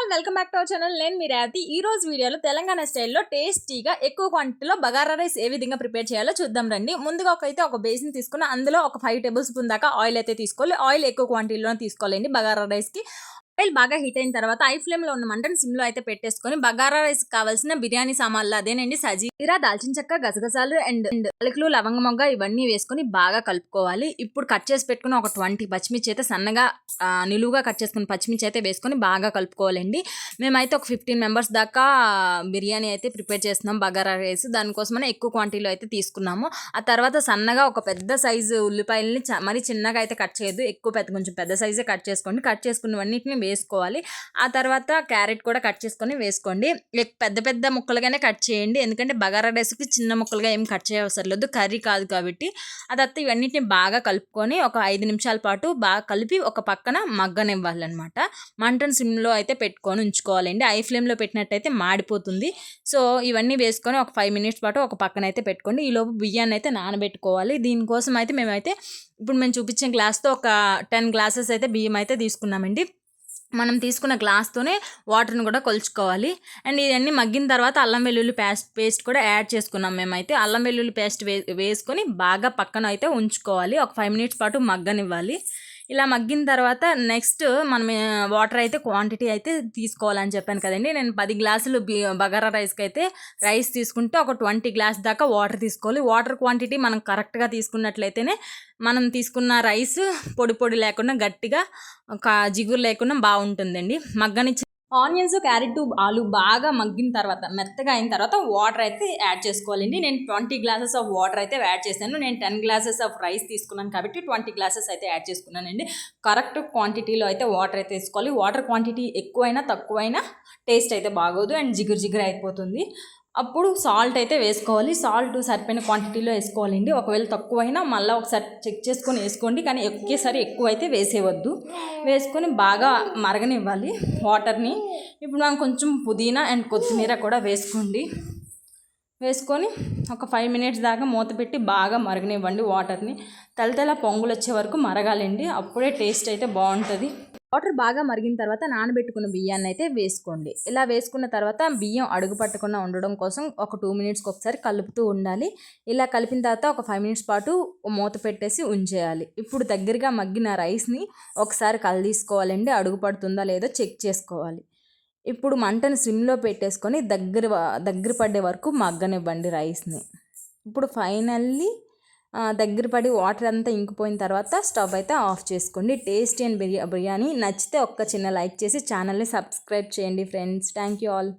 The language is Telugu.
All welcome back to our channel. నేను మీ రేవతి. ఈ రోజు వీడియోలో తెలంగాణ స్టైల్లో టేస్టీగా ఎక్కువ క్వాంటిటీలో బగారా రైస్ ఏ విధంగా ప్రిపేర్ చేయాలో చూద్దాం రండి. ముందుగా ఒక బేసిన్ తీసుకుని అందులో ఒక 5 టేబుల్ స్పూన్ దాకా ఆయిల్ అయితే తీసుకోవాలి. ఆయిల్ ఎక్కువ క్వాంటిటీలో తీసుకోవాలండి బగారా రైస్కి. ఆయిల్ బాగా హీట్ అయిన తర్వాత ఐ ఫ్లేమ్లో ఉన్న మంటను సిమ్లో అయితే పెట్టేసుకొని బగారా రైస్ కావాల్సిన బిర్యానీ సామాన్లు అదేనండి జీరా, దాల్చిన చెక్క, గసగసాలు అండ్ అలకులు, లవంగ మొగ్గ ఇవన్నీ వేసుకొని బాగా కలుపుకోవాలి. ఇప్పుడు కట్ చేసి పెట్టుకుని ఒక 20 పచ్చిమిర్చి అయితే సన్నగా నిలువుగా కట్ చేసుకుని పచ్చిమిర్చి అయితే వేసుకొని బాగా కలుపుకోవాలండి. మేమైతే ఒక 15 మెంబర్స్ దాకా బిర్యానీ అయితే ప్రిపేర్ చేస్తున్నాం బగారా రైస్. దానికోసమనే ఎక్కువ క్వాంటిటీలో అయితే తీసుకున్నాము. ఆ తర్వాత సన్నగా ఒక పెద్ద సైజు ఉల్లిపాయలని మరి చిన్నగా అయితే కట్ చేయొద్దు, కొంచెం పెద్ద సైజే కట్ చేసుకోండి. కట్ చేసుకున్నవన్నిటిని వేసుకోవాలి. ఆ తర్వాత క్యారెట్ కూడా కట్ చేసుకొని వేసుకోండి. పెద్ద పెద్ద ముక్కలుగానే కట్ చేయండి, ఎందుకంటే బగారా రైస్కి చిన్న ముక్కలుగా ఏం కట్ చేయవసరం లేదు, కర్రీ కాదు కాబట్టి. ఆ తర్వాత ఇవన్నిటిని బాగా కలుపుకొని ఒక 5 నిమిషాల పాటు బాగా కలిపి ఒక పక్కన మగ్గనివ్వాలన్నమాట. మంటను సిమ్లో అయితే పెట్టుకొని ఉంచుకోవాలండి. ఐ ఫ్లేమ్లో పెట్టినట్టయితే మాడిపోతుంది. సో ఇవన్నీ వేసుకొని ఒక 5 మినిట్స్ పాటు ఒక పక్కన అయితే పెట్టుకోండి. ఈలోపు బియ్యాన్ని అయితే నానబెట్టుకోవాలి. దీనికోసం అయితే మేమైతే ఇప్పుడు మేము చూపించిన గ్లాస్తో ఒక 10 గ్లాసెస్ అయితే బియ్యం అయితే తీసుకున్నామండి. మనం తీసుకున్న గ్లాస్తోనే వాటర్ని కూడా కొలుచుకోవాలి. అండ్ ఇవన్నీ మగ్గిన తర్వాత అల్లం వెల్లుల్లి పేస్ట్ కూడా యాడ్ చేసుకున్నాం. మేమైతే అల్లం వెల్లుల్లి పేస్ట్ వేసుకొని బాగా పక్కన అయితే ఉంచుకోవాలి. ఒక 5 మినిట్స్ పాటు మగ్గనివ్వాలి. ఇలా మగ్గిన తర్వాత నెక్స్ట్ మనం వాటర్ అయితే క్వాంటిటీ అయితే తీసుకోవాలని చెప్పాను కదండి. నేను 10 గ్లాసులు బగారా రైస్కి అయితే రైస్ తీసుకుంటే ఒక 20 గ్లాస్ దాకా వాటర్ తీసుకోవాలి. వాటర్ క్వాంటిటీ మనం కరెక్ట్గా తీసుకున్నట్లయితేనే మనం తీసుకున్న రైస్ పొడి లేకుండా గట్టిగా జిగురు లేకుండా బాగుంటుందండి. ఆనియన్స్, క్యారెట్, ఆలు బాగా మగ్గిన తర్వాత మెత్తగా అయిన తర్వాత వాటర్ అయితే యాడ్ చేసుకోవాలండి. నేను 20 గ్లాసెస్ ఆఫ్ వాటర్ అయితే యాడ్ చేశాను. నేను 10 గ్లాసెస్ ఆఫ్ రైస్ తీసుకున్నాను కాబట్టి 20 గ్లాసెస్ అయితే యాడ్ చేసుకున్నానండి. కరెక్ట్ క్వాంటిటీలో అయితే వాటర్ అయితే తీసుకోవాలి. వాటర్ క్వాంటిటీ ఎక్కువైనా తక్కువైనా టేస్ట్ అయితే బాగోదు అండ్ జిగురు అయిపోతుంది. అప్పుడు సాల్ట్ అయితే వేసుకోవాలి. సాల్ట్ సరిపోయిన క్వాంటిటీలో వేసుకోవాలండి. ఒకవేళ తక్కువైనా మళ్ళీ ఒకసారి చెక్ చేసుకొని వేసుకోండి, కానీ ఒకేసారి ఎక్కువ అయితే వేసేవద్దు. వేసుకొని బాగా మరగనివ్వాలి వాటర్ని. ఇప్పుడు మనం కొంచెం పుదీనా అండ్ కొత్తిమీర కూడా వేసుకోండి. వేసుకొని ఒక 5 మినిట్స్ దాకా మూత పెట్టి బాగా మరగనివ్వండి. వాటర్ని తలతల పొంగులు వచ్చే వరకు మరగాలండి. అప్పుడే టేస్ట్ అయితే బాగుంటుంది. వాటర్ బాగా మరిగిన తర్వాత నానబెట్టుకున్న బియ్యాన్ని అయితే వేసుకోండి. ఇలా వేసుకున్న తర్వాత బియ్యం అడుగు పట్టకుండా ఉండడం కోసం ఒక 2 మినిట్స్కి ఒకసారి కలుపుతూ ఉండాలి. ఇలా కలిపిన తర్వాత ఒక 5 మినిట్స్ పాటు మూత పెట్టేసి ఉంచేయాలి. ఇప్పుడు దగ్గరగా మగ్గిన రైస్ని ఒకసారి తీసుకోవాలండి. అడుగు పడుతుందా లేదో చెక్ చేసుకోవాలి. ఇప్పుడు మంటను సిమ్లో పెట్టేసుకొని దగ్గర పడే వరకు మగ్గనివ్వండి రైస్ని. ఇప్పుడు ఫైనల్లీ దగ్గర పడి వాటర్ అంతా ఇంకిపోయిన తర్వాత స్టవ్ అయితే ఆఫ్ చేసుకోండి. టేస్టీ అండ్ బిర్యానీ నచ్చితే ఒక్క చిన్న లైక్ చేసి ఛానల్ని సబ్స్క్రైబ్ చేయండి ఫ్రెండ్స్. Thank you all.